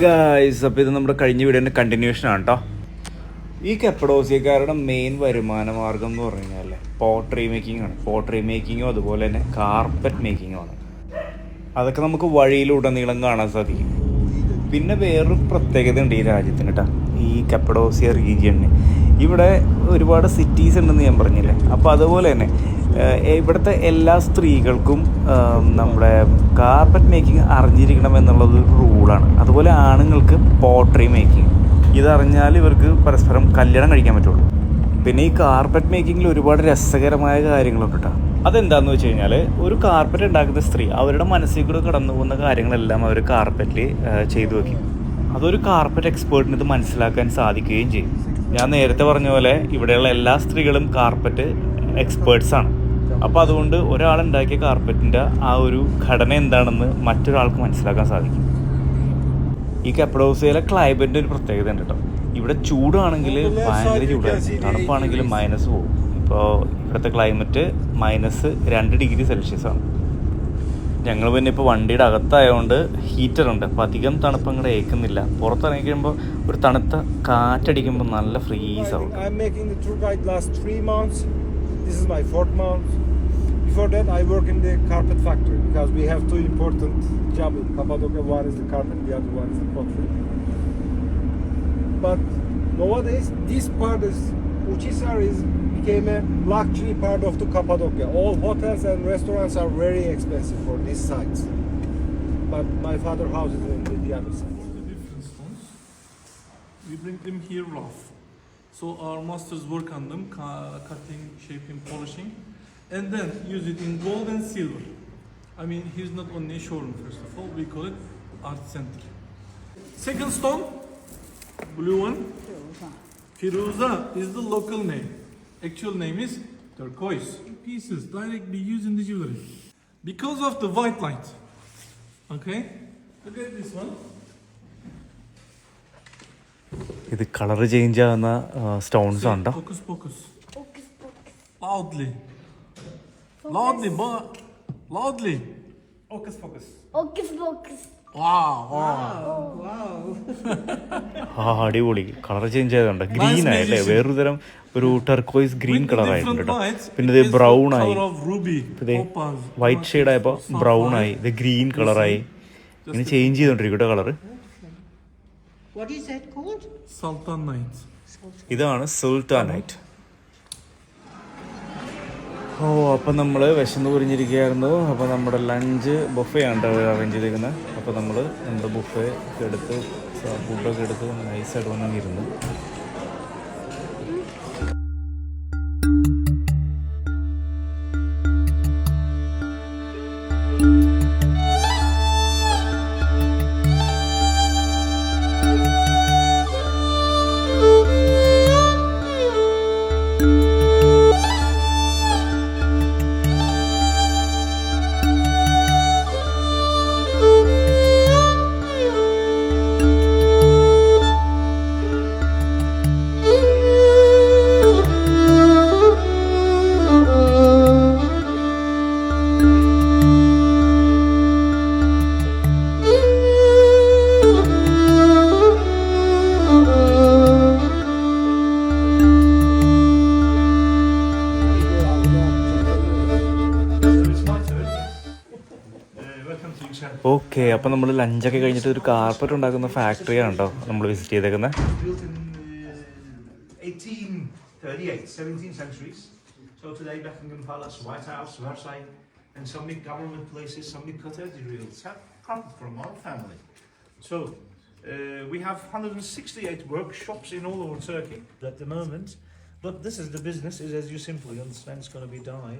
Guys, അപ്പോൾ ഇത് നമ്മുടെ കഴിഞ്ഞ വീഡിയോൻ്റെ കണ്ടിന്യൂഷൻ ആണ് കേട്ടോ. ഈ കപ്പഡോസിയക്കാരുടെ മെയിൻ വരുമാന മാർഗം എന്ന് പറഞ്ഞു കഴിഞ്ഞാൽ പോട്രി മേക്കിംഗ് ആണ്. പോട്രി മേക്കിങ്ങും അതുപോലെ തന്നെ കാർപ്പറ്റ് മേക്കിങ്ങും ആണ്. അതൊക്കെ നമുക്ക് വഴിയിലുടനീളം കാണാൻ സാധിക്കും. പിന്നെ വേറൊരു പ്രത്യേകത ഉണ്ട് ഈ രാജ്യത്തിന് കേട്ടോ, ഈ കപ്പഡോസിയ റീജിയണിന്. ഇവിടെ ഒരുപാട് സിറ്റീസ് ഉണ്ടെന്ന് ഞാൻ പറഞ്ഞില്ലേ. അപ്പോൾ അതുപോലെ തന്നെ ഇവിടുത്തെ എല്ലാ സ്ത്രീകൾക്കും നമ്മുടെ കാർപ്പറ്റ് മേക്കിംഗ് അറിഞ്ഞിരിക്കണം എന്നുള്ളത് റൂളാണ്. അതുപോലെ ആണുങ്ങൾക്ക് പോട്രി മേക്കിംഗ് ഇതറിഞ്ഞാൽ ഇവർക്ക് പരസ്പരം കല്യാണം കഴിക്കാൻ പറ്റുള്ളൂ. പിന്നെ ഈ കാർപ്പറ്റ് മേക്കിങ്ങിൽ ഒരുപാട് രസകരമായ കാര്യങ്ങളുണ്ട് കേട്ടോ. അതെന്താണെന്ന് വെച്ച് കഴിഞ്ഞാൽ, ഒരു കാർപ്പറ്റ് ഉണ്ടാക്കുന്ന സ്ത്രീ അവരുടെ മനസ്സിൽ കൂടെ കടന്നു പോകുന്ന കാര്യങ്ങളെല്ലാം അവർ കാർപ്പറ്റിൽ ചെയ്തു വയ്ക്കും. അതൊരു കാർപ്പറ്റ് എക്സ്പേർട്ടിന് ഇത് മനസ്സിലാക്കാൻ സാധിക്കുകയും ചെയ്യും. ഞാൻ നേരത്തെ പറഞ്ഞ പോലെ ഇവിടെയുള്ള എല്ലാ സ്ത്രീകളും കാർപ്പറ്റ് എക്സ്പേർട്സാണ്. അപ്പോൾ അതുകൊണ്ട് ഒരാളുണ്ടാക്കിയ കാർപ്പറ്റിൻ്റെ ആ ഒരു ഘടന എന്താണെന്ന് മറ്റൊരാൾക്ക് മനസ്സിലാക്കാൻ സാധിക്കും. ഈ കപ്പഡോസിയയിലെ ക്ലൈമറ്റിൻ്റെ ഒരു പ്രത്യേകത ഉണ്ട് കേട്ടോ. ഇവിടെ ചൂടാണെങ്കിൽ ഭയങ്കര ചൂടാണ്, തണുപ്പാണെങ്കിൽ മൈനസ് പോകും. ഇപ്പോൾ ഇവിടുത്തെ ക്ലൈമറ്റ് -2 ഡിഗ്രി സെൽഷ്യസാണ്. ഞങ്ങൾ പിന്നെ ഇപ്പോൾ വണ്ടിയുടെ അകത്തായതുകൊണ്ട് ഹീറ്ററുണ്ട്, അപ്പോൾ അധികം തണുപ്പ് അങ്ങോട്ട് ഏൽക്കുന്നില്ല. പുറത്തിറങ്ങി കഴിയുമ്പോൾ ഒരു തണുത്ത കാറ്റടിക്കുമ്പോൾ നല്ല ഫ്രീസ് ആവും. This is my 4th month. Before that, I work in the carpet factory because we have 2 important jobs in Cappadocia. One is the carpet, the other one is the pottery. But nowadays, this part is Uçhisar became a luxury part of the Cappadocia. All hotels and restaurants are very expensive for these sites. But my father's house is in the other side. The different stones, we bring them here rough. So our masters work on them, cutting, shaping, polishing, and then use it in gold and silver. I mean, here's not only showroom, first of all, we call it art center. Second stone, blue one, Firuza is the local name. Actual name is turquoise. Pieces directly used in the jewelry. Because of the white light. Okay? Look at this one. ഇത് colour change ആകുന്ന stones ഉണ്ടോ? Focus, focus. Loudly. Loudly, loudly. Focus, focus. Focus, focus. Wow. അടിപൊളി colour change ആയതുണ്ട്. Green ആയല്ലേ, വേറൊരു തരം ഒരു turquoise green colour ആയിട്ടുണ്ട് കേട്ടോ. പിന്നെ ഇത് ബ്രൗൺ ആയി, വൈറ്റ് ഷെയ്ഡ് ആയപ്പോൾ ബ്രൗൺ ആയി, ഇത് ഗ്രീൻ കളറായി, ഇങ്ങനെ ചേഞ്ച് ചെയ്തോണ്ടിരിക്കും കേട്ടോ colour. What is that called? Sultanite. ഇതാണ് സുൽത്താനൈറ്റ്. അപ്പം നമ്മൾ വിശന്ന് കുരിഞ്ഞിരിക്കുകയായിരുന്നു. അപ്പോൾ നമ്മുടെ ലഞ്ച് ബുഫേ ആണ് അറേഞ്ച് ചെയ്തിരിക്കുന്നത്. അപ്പോൾ നമ്മൾ നമ്മുടെ ബുഫേ എടുത്ത് ഫുഡൊക്കെ എടുത്ത് നൈസായിട്ട് വന്നിരുന്നു. ഓക്കെ, അപ്പോൾ നമ്മൾ ലഞ്ചൊക്കെ കഴിഞ്ഞിട്ട് ഒരു കാർപ്പറ്റ് ഉണ്ടാക്കുന്ന ഫാക്ടറിയാണ് കേട്ടോ നമ്മൾ വിസിറ്റ് ചെയ്തേക്കുന്നത്. 17th centuries. So today Buckingham Palace, White House, Versailles, and some big government places, some big cathedrals have carpet from our family. So we have 168 workshops in all over Turkey at the moment. But this is the business, is as you simply understand, it's going to be done.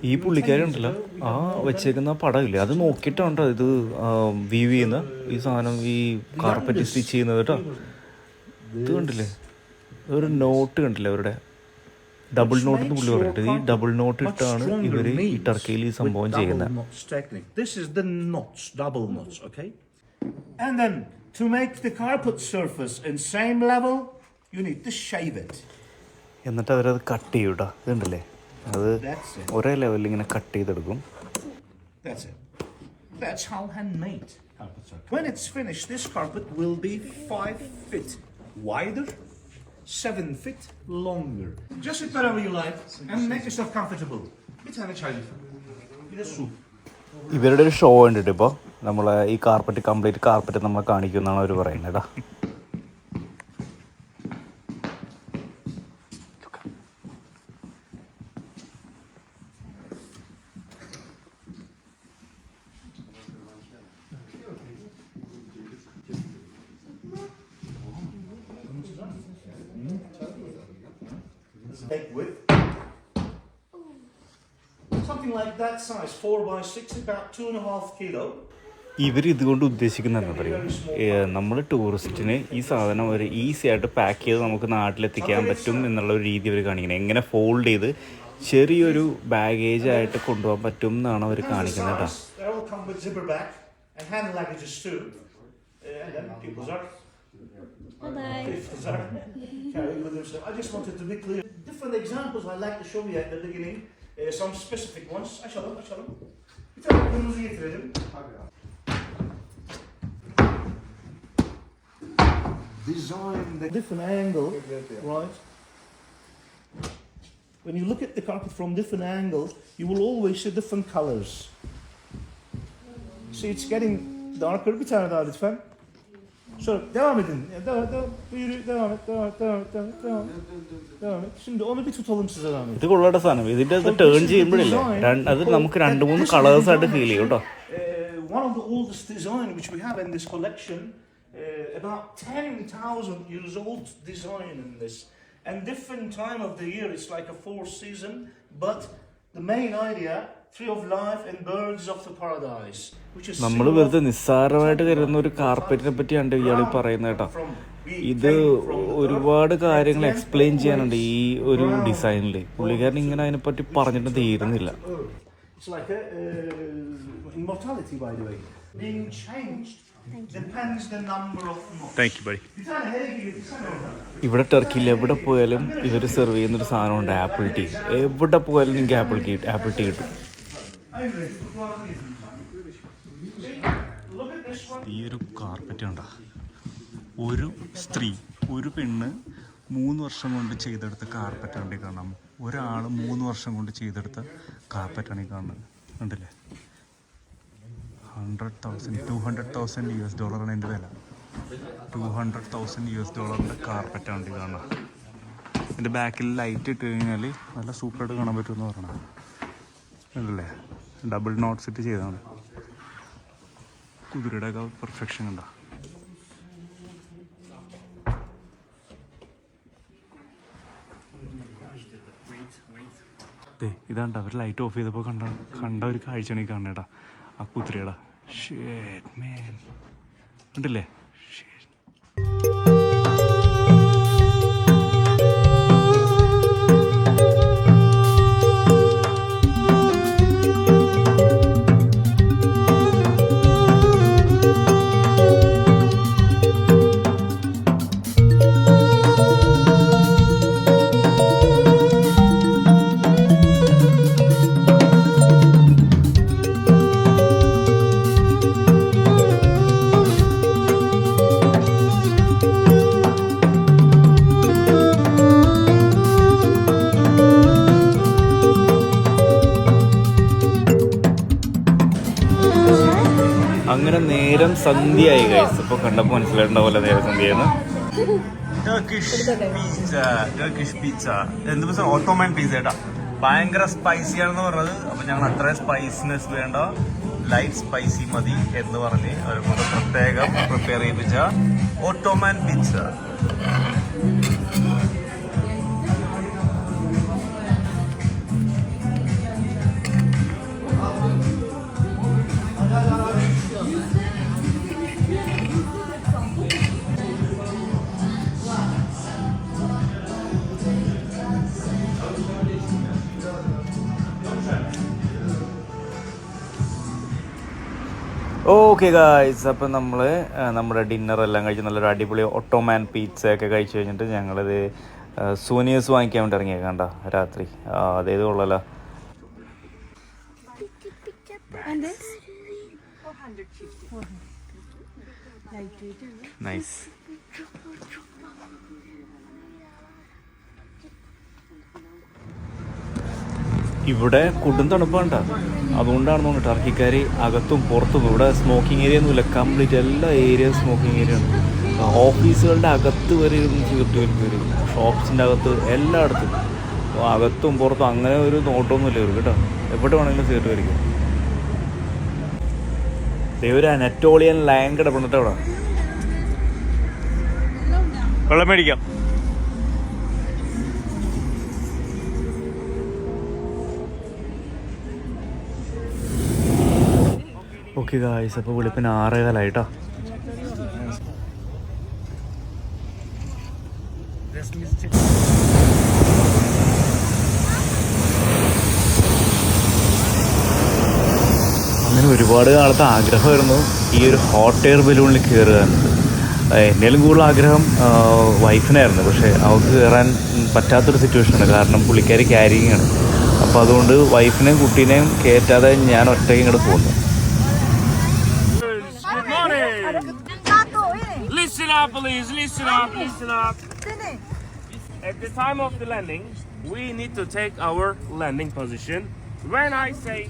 ഈ പുള്ളിക്കാരുണ്ടല്ലോ, ആ വെച്ചേക്കുന്ന പടമില്ലേ, അത് നോക്കിയിട്ടാണ് ഇത് we've ചെയ്യുന്ന ഈ സാധനം, ഈ കാർപ്പറ്റ് സ്റ്റിച്ച് ചെയ്യുന്നത് കേട്ടോ. ഇത് കണ്ടില്ലേ, ഒരു നോട്ട് കണ്ടില്ലേ അവരുടെ, ഡബിൾ നോട്ട് എന്ന് പുള്ളി പറഞ്ഞിട്ട്, ഈ ഡബിൾ നോട്ട് ഇട്ടാണ് ഇവർ ഈ ടർക്കിയിൽ ഈ സംഭവം ചെയ്യുന്നത്. This is the knots, double knots, okay? And then to make the carpet surface in same level, you need to shave it. എന്നിട്ട് അവരത് കട്ട് ചെയ്യും കേട്ടോ. ഇതുണ്ടല്ലേ, അത് ഒരേ ലെവലിൽ ഇങ്ങനെ കട്ട് ചെയ്തെടുക്കും. That's it. That's how handmade. carpets are. When it's finished, this carpet will be 5 feet wider, 7 feet longer. Just sit wherever you like and make yourself comfortable. Bir tane çay lütfen. Bir de su. ഇവരുടെ ഒരു show കണ്ടിട്ട് ഇപ്പോൾ നമ്മൾ ഈ carpet complete carpet നമ്മൾ കാണിക്കുമെന്നാണ് അവർ പറയുന്നത് കേട്ടോ. Take width. Something like that size, 4x6, about 2.5 kilo. ഇവർ ഇതുകൊണ്ട് ഉദ്ദേശിക്കുന്നത് എന്താ പറയുക, നമ്മൾ ടൂറിസ്റ്റിന് ഈ സാധനം ഒരു ഈസി ആയിട്ട് പാക്ക് ചെയ്ത് നമുക്ക് നാട്ടിലെത്തിക്കാൻ പറ്റും എന്നുള്ള ഒരു രീതി അവർ കാണിക്കുന്നത്. എങ്ങനെ ഫോൾഡ് ചെയ്ത് ചെറിയൊരു ബാഗേജ് ആയിട്ട് കൊണ്ടുപോകാൻ പറ്റും എന്നാണ് അവർ കാണിക്കുന്നത് കേട്ടോ. They all come with zipper bag and hand luggages too. And then people are carrying with themselves. I just wanted to be clear. Different examples I'd like to show you at the beginning. Some specific ones. Açalım. Bir tane kırmızı getirelim. Design the different angle, right? When you look at the carpet from different angles, you will always see different colors. See, it's getting darker. Bir tane daha lütfen. Şöyle devam edin. Devam et. Şimdi onu bir tutalım size Rahmet. ഇത് കൊള്ളാത്ത സാധനം. ഇതിൻ്റെ അത് turn ചെയ്യുമ്പോഴില്ലേ അത് നമുക്ക് 2-3 colours ആയിട്ട് feel ചെയ്യും കേട്ടോ. One of the oldest design which we have in this collection, about 10,000 years old design in this. And different time of the year, it's like a 4th season, but the main idea, tree of life and birds of the paradise. നമ്മൾ വെറുതെ നിസ്സാരമായിട്ട് കരുതുന്ന ഒരു കാർപ്പറ്റിനെ പറ്റിയാണ് ഇയാൾ പറയുന്നത് കേട്ടോ. ഇത് ഒരുപാട് കാര്യങ്ങൾ എക്സ്പ്ലെയിൻ ചെയ്യാനുണ്ട് ഈ ഒരു ഡിസൈനിൽ. പുള്ളിക്കാരൻ ഇങ്ങനെ അതിനെപ്പറ്റി പറഞ്ഞിട്ട് തീരുന്നില്ല. Thank you bye. ഇവിടെ ടർക്കിയിൽ എവിടെ പോയാലും ഇവർ സെർവ് ചെയ്യുന്നൊരു സാധനമുണ്ട്, ആപ്പിൾ ടീ. എവിടെ പോയാലും നിങ്ങൾക്ക് ആപ്പിൾ ടീ കിട്ടും. ഈ ഒരു കാർപ്പറ്റ് കണ്ട ഒരു സ്ത്രീ, ഒരു പെണ്ണ് 3 വർഷം കൊണ്ട് ചെയ്തെടുത്ത കാർപ്പറ്റാണ് ഈ കാണാം. ഒരാൾ 3 വർഷം കൊണ്ട് ചെയ്തെടുത്ത കാർപ്പറ്റാണ് ഈ കാണുന്നത്. കണ്ടില്ലേ? $200,000 എൻ്റെ വില. $200,000 കാർപ്പറ്റാണ് ഈ കാണുന്നത്. എൻ്റെ ബാക്കിൽ ലൈറ്റ് ഇട്ട് കഴിഞ്ഞാൽ നല്ല സൂപ്പറായിട്ട് കാണാൻ പറ്റുമെന്ന് പറയണം. അല്ലേ? ഡബിൾ നോട്ട്സ് ഇട്ട് ചെയ്തതാണ്. കുതിരയുടെ ഒക്കെ പെർഫെക്ഷൻ കണ്ട. ഇതാണ്ട അവർ ലൈറ്റ് ഓഫ് ചെയ്തപ്പോൾ കണ്ട ഒരു കാഴ്ചയാണ് ഈ കാണേടാ, ആ കുതിരയുടെ. ഷേറ്റ് മേൻ ഉണ്ടല്ലേ? അങ്ങനെ നേരം സന്ധ്യയായി ഗൈസ്. ഇപ്പോൾ കണ്ടപ്പോൾ മനസ്സിലായിട്ടുണ്ടാവില്ല നേരം സന്ധ്യയെന്ന്. ടർക്കിഷ് പിസ്സ എന്ത് പിസ്സ? ഓട്ടോമാൻ പിസ്സ കേട്ടാ. ഭയങ്കര സ്പൈസിയാണെന്ന് പറഞ്ഞത്. അപ്പം ഞങ്ങൾ അത്ര സ്പൈസിനെസ് വേണ്ട, ലൈറ്റ് സ്പൈസി മതി എന്ന് പറഞ്ഞ് അവരെ പ്രത്യേകം പ്രിപ്പയർ ചെയ്യിപ്പിച്ച ഓട്ടോമാൻ പിസ്സ. ഓക്കെ ഗായ്സ്, അപ്പം നമ്മൾ നമ്മുടെ ഡിന്നറെല്ലാം കഴിച്ച് നല്ലൊരു അടിപൊളി ഒട്ടോമാൻ പീറ്റ്സ ഒക്കെ കഴിച്ച് കഴിഞ്ഞിട്ട് ഞങ്ങളിത് സൂനിയേഴ്സ് വാങ്ങിക്കാൻ വേണ്ടി ഇറങ്ങിയേക്കണ്ട രാത്രി. അതേത് കൊള്ളല്ലോ. നൈസ്. ഇവിടെ കൊടും തണുപ്പാണ്ട, അതുകൊണ്ടാണ് തോന്നുന്നു ടർക്കിക്കാർ അകത്തും പുറത്തും. ഇവിടെ സ്മോക്കിംഗ് ഏരിയ ഒന്നുമില്ല, കംപ്ലീറ്റ് എല്ലാ ഏരിയ സ്മോക്കിംഗ് ഏരിയ ആണ്. ഓഫീസുകളുടെ അകത്ത് വരെ ഇരുന്ന് സിഗരറ്റ് വലിക്കും, ഷോപ്സിൻ്റെ അകത്ത് എല്ലായിടത്തും, അകത്തും പുറത്തും അങ്ങനെ ഒരു നോട്ടമൊന്നുമില്ല ഇവർക്ക് കേട്ടോ. എവിടെ വേണമെങ്കിലും സിഗരറ്റ് വലിക്കും. ഒരു അനറ്റോളിയൻ ലയൺ കിടപ്പുണ്ട് അവിടെ. വെള്ളം മേടിക്കാം. ഓക്കെ ഗായ്സ്, അപ്പോൾ വെളുപ്പിന് 6:15 അങ്ങനെ ഒരുപാട് കാലത്തെ ആഗ്രഹമായിരുന്നു ഈ ഒരു ഹോട്ട് എയർ ബലൂണിൽ കയറുക എന്നത്. എന്നേലും കൂടുതൽ ആഗ്രഹം വൈഫിനായിരുന്നു. പക്ഷേ അവൾക്ക് കയറാൻ പറ്റാത്തൊരു സിറ്റുവേഷനാണ്, കാരണം പുള്ളിക്കാരി ക്യാരിങ് ആണ്. അപ്പോൾ അതുകൊണ്ട് വൈഫിനെയും കുട്ടീനെയും കയറ്റാതെ ഞാൻ ഒറ്റയ്ക്ക് ഇങ്ങോട്ട് പോകുന്നു. Listen up, please. Listen up. Listen up. At the time of the landing, we need to take our landing position. When I say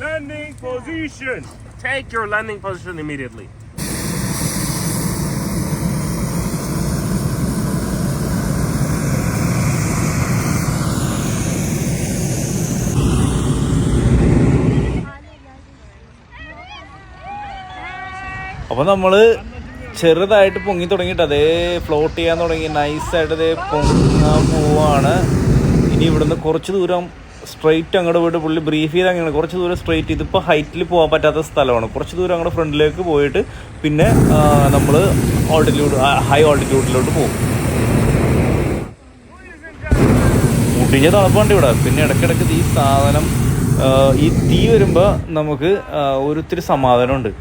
landing position, take your landing position immediately. അപ്പോൾ നമ്മൾ ചെറുതായിട്ട് പൊങ്ങി തുടങ്ങിയിട്ട് അതേ ഫ്ലോട്ട് ചെയ്യാൻ തുടങ്ങി. നൈസായിട്ട് അതേ പൊങ്ങാൻ പോവാണ്. ഇനി ഇവിടുന്ന് കുറച്ച് ദൂരം സ്ട്രെയിറ്റ് അങ്ങോട്ട് പോയിട്ട് പുള്ളി ബ്രീഫ് ചെയ്ത് അങ്ങനെ കുറച്ച് ദൂരം സ്ട്രെയിറ്റ്. ഇതിപ്പോൾ ഹൈറ്റിൽ പോകാൻ പറ്റാത്ത സ്ഥലമാണ്. കുറച്ച് ദൂരം അങ്ങോട്ട് ഫ്രണ്ടിലേക്ക് പോയിട്ട് പിന്നെ നമ്മൾ ഹൈ ഓൾട്ടിറ്റ്യൂഡിലോട്ട് പോകും. മുട്ടിഞ്ഞ തണുപ്പാണ്ട് ഇവിടെ. പിന്നെ ഇടയ്ക്കിടയ്ക്ക് ഈ സാധനം ഈ തീ വരുമ്പോൾ നമുക്ക് ഒരിത്തിരി സമാധാനമുണ്ട്.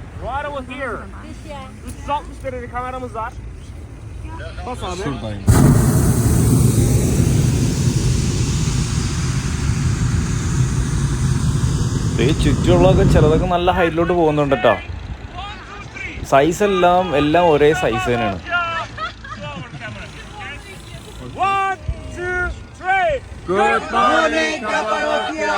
ചുറ്റുള്ളതൊക്കെ ചിലതൊക്കെ നല്ല ഹൈറ്റിലോട്ട് പോകുന്നുണ്ട് കേട്ടോ. സൈസ് എല്ലാം ഒരേ സൈസ് തന്നെയാണ്. One, two, three. Good morning, Cappadocia.